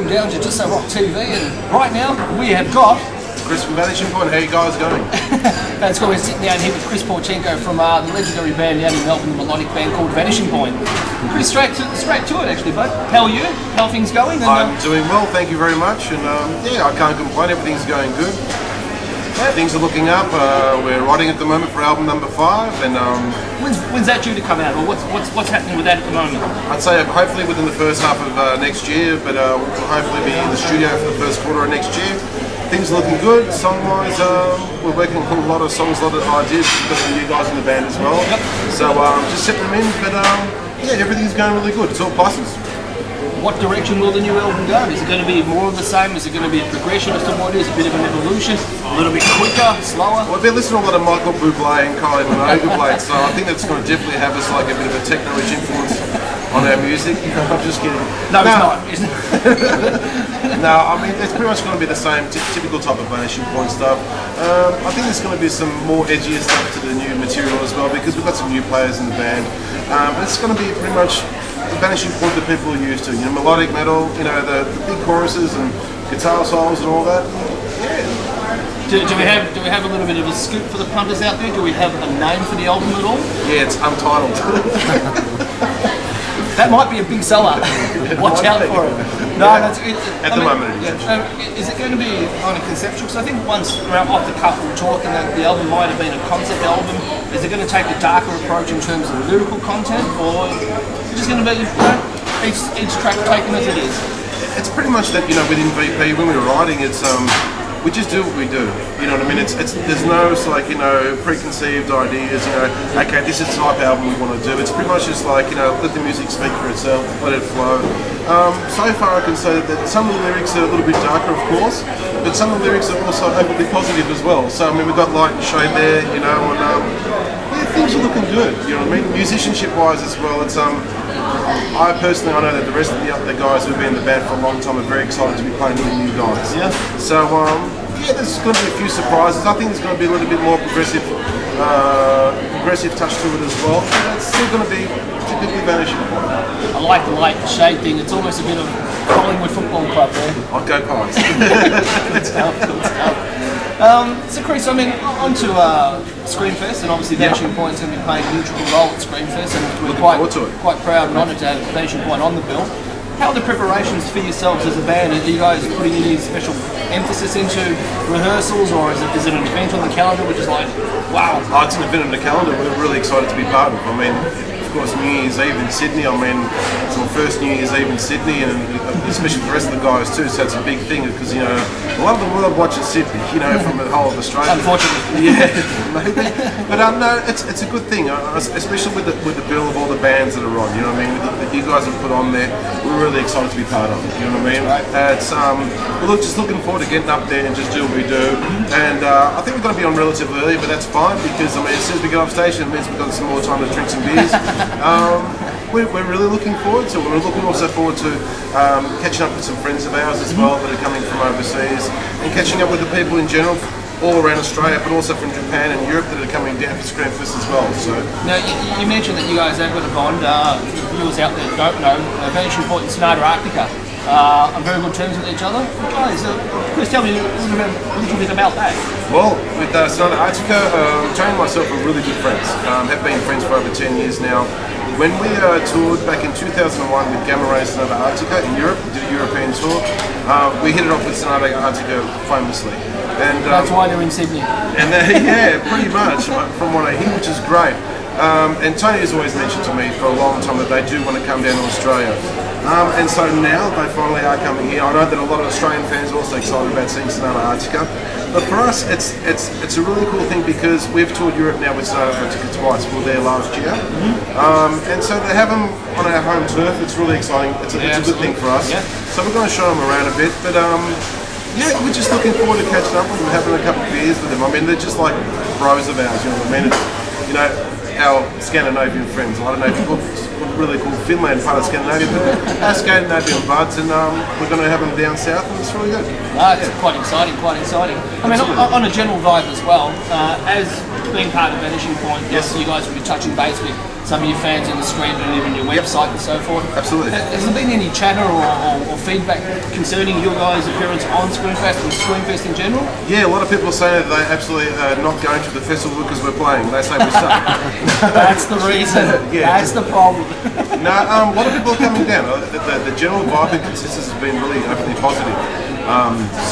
welcome down to Just So Rock TV, and right now we have got Chris from Vanishing. How are you guys going? That's cool. We're sitting down here with Chris Porchenko from the legendary band down in Melbourne, the melodic band called Vanishing Point. Pretty straight to it actually, bud. How are you? How are things going? And, I'm doing well, thank you very much, and yeah, I can't complain. Everything's going good. Things are looking up. We're writing at the moment for album number 5, and when's that due to come out, or what's happening with that at the moment? I'd say hopefully within the first half of next year, but we'll hopefully be in the studio for the first quarter of next year. Things are looking good. Song-wise, we're working on a lot of songs, a lot of ideas. We've got some new guys in the band as well. Yep. So just setting them in, but yeah, everything's going really good. It's all pluses. What direction will the new album go? Is it going to be more of the same? Is it going to be a progression as to what it is? A bit of an evolution? A little bit quicker, slower? Well, I've been listening to a lot of Michael Bublé and Kylie Minogue of late, so I think that's going to definitely have us like a bit of a techno-ish influence on our music. I'm just kidding. No, it's not, isn't it? No, I mean, it's pretty much going to be the same typical type of Vanishing Point stuff. I think there's going to be some more edgier stuff to the new material as well, because we've got some new players in the band. It's going to be pretty much the Vanishing Point that people are used to, you know, melodic metal, you know, the big choruses and guitar solos and all that. Yeah. Do we have a little bit of a scoop for the punters out there? Do we have a name for the album at all? Yeah, it's Untitled. That might be a big seller. Watch out for it. No, yeah. At the moment it is. Is it going to be kind of conceptual? Because I think once around off the cuff we were talking that the album might have been a concept album. Is it going to take a darker approach in terms of lyrical content, or is it just going to be each track taken as it is? It's pretty much that, you know, within VP when we were writing, it's we just do what we do. You know what I mean? There's no like, you know, preconceived ideas. You know, okay, this is the type of album we want to do. It's pretty much just like, you know, let the music speak for itself, let it flow. So far, I can say that some of the lyrics are a little bit darker, of course, but some of the lyrics are also overly positive as well. So I mean, we've got light and shade there, you know, and yeah, things are looking good. You know what I mean? Musicianship-wise as well, it's I personally, I know that the rest of the guys who've been in the band for a long time are very excited to be playing with the new guys. Yeah. So, yeah, there's going to be a few surprises. I think there's going to be a little bit more progressive touch to it as well. But it's still going to be typically Vanishing Point. I like the light and shade thing. It's almost a bit of Collingwood Football Club there. I'll go Pies. Good stuff, good stuff. So Chris, I mean, on to Screenfest, and obviously Vanishing Point's going to be playing an integral role at Screenfest, and we're quite proud and honoured to have Vanishing Point on the bill. How are the preparations for yourselves as a band? Are you guys putting any special emphasis into rehearsals, or is it an event on the calendar which is like, wow? Oh, it's an event on the calendar we're really excited to be part of. I mean, of course, New Year's Eve in Sydney. I mean, it's my first New Year's Eve in Sydney, and especially the rest of the guys too, so it's a big thing, because, you know, a lot of the world watches Sydney, you know, from the whole of Australia. Unfortunately. Yeah, maybe. But no, it's a good thing, especially with the bill of all the bands that are on, you know what I mean, that you guys have put on there. We're really excited to be part of it, you know what I mean? It's, we're just looking forward to getting up there and just do what we do. And I think we're going to be on relatively early, but that's fine, because, I mean, as soon as we get off station, it means we've got some more time to drink some beers. We're really looking forward to it. We're looking also forward to catching up with some friends of ours as well that are coming from overseas, and catching up with the people in general all around Australia, but also from Japan and Europe that are coming down for Screenfest as well. So now you mentioned that you guys have got a bond. For viewers out there that don't know, Vanishing Point and Sonata Arctica on very good terms with each other. Guys, please tell me a little bit about that. Well, with Sonata Arctica, Jane and myself are really good friends. Have been friends for over 10 years now. When we toured back in 2001 with Gamma Ray Sonata Arctica in Europe, we did a European tour, we hit it off with Sonata Arctica famously. And that's why they're in Sydney. And yeah, pretty much, from what I hear, which is great. And Tony has always mentioned to me for a long time that they do want to come down to Australia. And so now they finally are coming here. I know that a lot of Australian fans are also excited about seeing Sonata Arctica. But for us, it's a really cool thing, because we've toured Europe now with Sonata Arctica twice. We were there last year. And so to have them on our home turf, it's really exciting. It's a good thing for us. Yeah. So we're going to show them around a bit. But yeah, we're just looking forward to catching up with them, having a couple of beers with them. I mean, they're just like bros of ours, you know what I mean? It's, you know, our Scandinavian friends. I don't know if you really call Finland part of Scandinavia, but our Scandinavian buds, and we're going to have them down south, and it's really good. It's quite exciting, quite exciting. I mean, on a general vibe as well, as being part of Vanishing Point, yes, you guys will be touching base with some of your fans in the screen and even your website and so forth. Absolutely. Has there been any chatter or feedback concerning your guys' appearance on Screenfest and Screenfest in general? Yeah, a lot of people are saying that they absolutely are not going to the festival because we're playing. They say we suck. That's the reason. Yeah. That's the problem. No, a lot of people are coming down. The general vibe and consensus has been really openly positive.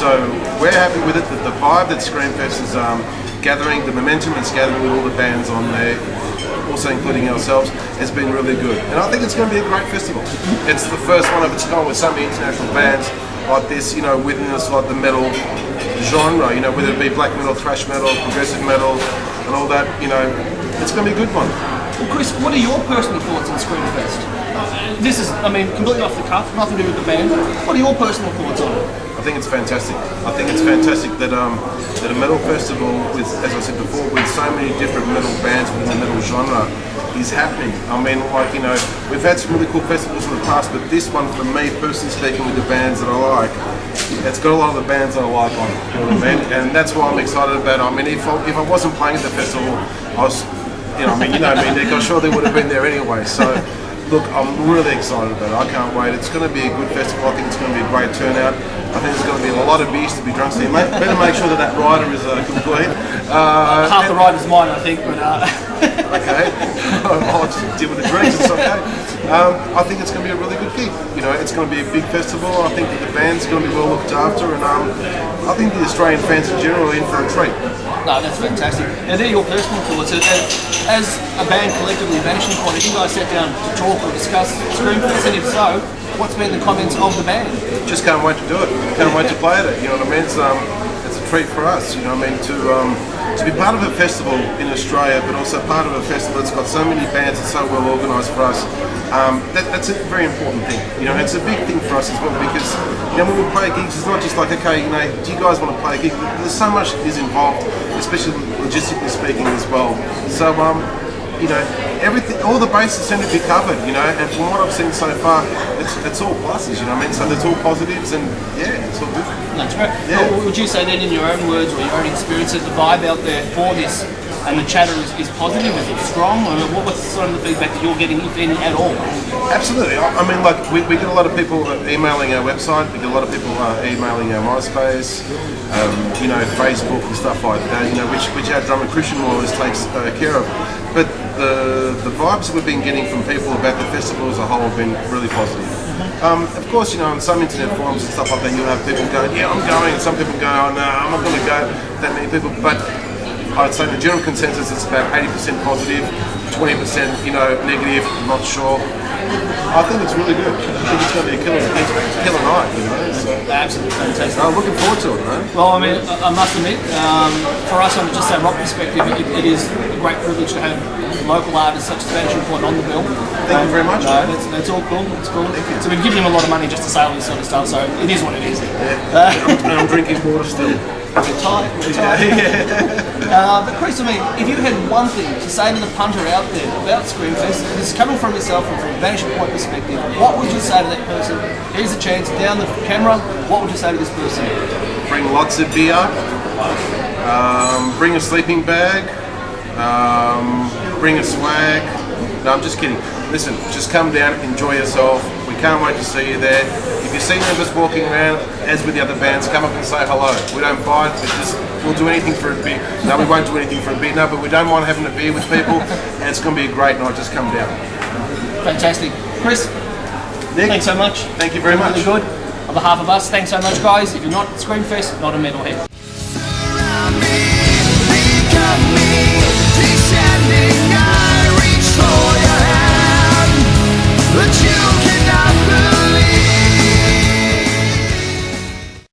So we're happy with it. The vibe that Screenfest is gathering, the momentum it's gathering with all the bands on there, also including ourselves, has been really good. And I think it's going to be a great festival. It's the first one of its kind with so many international bands like this, within this, like the metal genre, whether it be black metal, thrash metal, progressive metal, and all that, it's going to be a good one. Well, Chris, what are your personal thoughts on Screenfest? This is, completely off the cuff, nothing to do with the band. What are your personal thoughts on it? I think it's fantastic. I think it's fantastic that that a metal festival with, as I said before, with so many different metal bands within the metal genre is happening. We've had some really cool festivals in the past, but this one, for me personally speaking, with the bands that I like, it's got a lot of the bands that I like on it. You know what I mean? And that's why I'm excited about it. If I wasn't playing at the festival, I was, Nick, I'm sure they would have been there anyway. So. Look, I'm really excited about it. I can't wait. It's going to be a good festival. I think it's going to be a great turnout. I think there's going to be a lot of beers to be drunk. So you better make sure that rider is complete. Half the rider's mine, I think, but... Okay. I'll just deal with the drinks, it's okay. I think it's going to be a really good gig. It's going to be a big festival. I think that the band's going to be well looked after, and I think the Australian fans in general are in for a treat. No, that's fantastic. Now, they're your personal thoughts. As a band collectively, Vanishing, have you guys sat down to talk or discuss Screenfest? And if so, what's been the comments of the band? Just can't wait to do it. Can't wait to play at it. You know what I mean? It's a treat for us. You know what I mean? To be part of a festival in Australia, but also part of a festival that's got so many bands and so well organised for us. That's a very important thing. It's a big thing for us as well, because when we play gigs, it's not just like, okay, do you guys want to play a gig? There's so much that is involved, especially logistically speaking as well. So everything, all the bases seem to be covered, and from what I've seen so far, it's all pluses, so it's all positives, and yeah, it's all good. That's great. Yeah. Well, would you say then, in your own words or your own experience, that the vibe out there for this and the chatter is positive? Is it strong? Or what's some of the feedback that you're getting, if any, at all? Absolutely. We get a lot of people emailing our website. We get a lot of people emailing our MySpace, Facebook and stuff like that. Which our drummer Christian always takes care of. But the vibes that we've been getting from people about the festival as a whole have been really positive. Of course, on some internet forums and stuff like that, you'll have people going, yeah, I'm going, and some people go, oh, no, I'm not going to go, that many people. But I'd say the general consensus is about 80% positive, 20% negative, not sure. I think it's really good. I think it's going to be a killer night, So. Absolutely fantastic. I'm looking forward to it, man. Well, I must admit, for us on just a rock perspective, it is a great privilege to have local artists such as Vanishing on the bill. Thank you very much. That's all cool. It's cool. So we've given them a lot of money just to say all this sort of stuff. So it is what it is. Yeah. I'm drinking water still. We're tight. But Chris, if you had one thing to say to the punter out there about Screenfest, this is coming from yourself and from a Vanishing Point perspective, what would you say to that person? Here's a chance, down the camera, what would you say to this person? Bring lots of beer, bring a sleeping bag, bring a swag. No, I'm just kidding. Listen, just come down, enjoy yourself. We can't wait to see you there. If you see members walking around, as with the other bands, come up and say hello. We don't bite, we'll do anything for a beer. No, we won't do anything for a beer. No, but we don't mind having a beer with people, and it's going to be a great night. Just come down. Fantastic. Chris, Nick, thanks so much. Thank you very much. Really good. On behalf of us, thanks so much, guys. If you're not at Screenfest, not a metalhead. Surround me, become me, descending